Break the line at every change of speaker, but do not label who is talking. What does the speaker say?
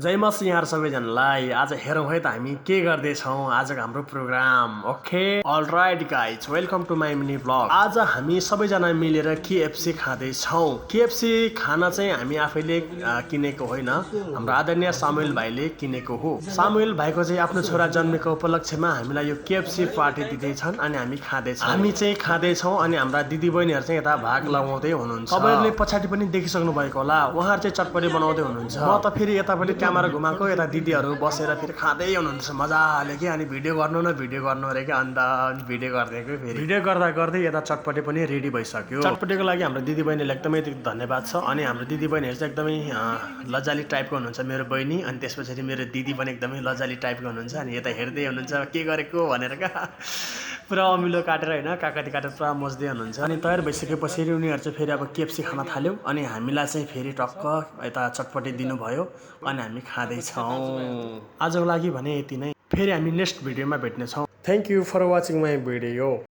जय मसी यहाँ सबैजनालाई। आज हेरौँ है त हामी के गर्दैछौँ आजको हाम्रो programme. Okay alright guys, welcome to my mini blog. आज हामी सबैजना मिलेर केएफसी खाँदैछौँ। केएफसी खाना चाहिँ हामी आफैले किनेको होइन, हाम्रो आदरणीय सामुएल भाइले किनेको हो। सामुएल भाइको चाहिँ आफ्नो छोरा जन्मेको उपलक्ष्यमा हामीलाई यो केएफसी पार्टी दिँदैछन् अनि हामी खाँदैछौँ। हामी चाहिँ खाँदैछौँ अनि हाम्रा दिदीबहिनीहरू चाहिँ यता भाग लगाउँदै हुनुहुन्छ। तपाईँहरूले पछाडि पनि देखिसक्नु भएको होला, उहाँहरू चाहिँ चटपटी बनाउँदै हुनुहुन्छ। म त फेरि यतापट्टि क्यामेरा घुमाएको, यता दिदीहरू बसेर फेरि खाँदै हुनुहुन्छ मजाले कि। अनि भिडियो गर्नु अरे कि, अन्त भिडियो गरिदिएको। फेरि भिडियो गर्दा गर्दै यता चटपटी पनि रेडी भइसक्यो। चटपटीको लागि हाम्रो दिदीबहिनीलाई एकदमै धन्यवाद छ। अनि हाम्रो दिदीबहिनीहरू चाहिँ एकदमै लजाली टाइपको हुनुहुन्छ, मेरो बहिनी। अनि त्यस पछाडि मेरो दिदी पनि एकदमै लजाली टाइपको हुनुहुन्छ। अनि यता हेर्दै हुनुहुन्छ के गरेको भनेर क्या। पुरा अमिलो काटेर होइन, काकती काटेर पुरा मज्दै हुनुहुन्छ। अनि तयार भइसकेपछि उनीहरू चाहिँ फेरि अब केएफसी खाना थाल्यो। अनि हामीलाई चाहिँ फेरि टक्क यता चटपटी दिनुभयो अनि हामी खाँदैछौँ। आजको लागि भने यति नै। फेरि हामी नेक्स्ट भिडियोमा भेट्नेछौँ। Thank you for watching my video.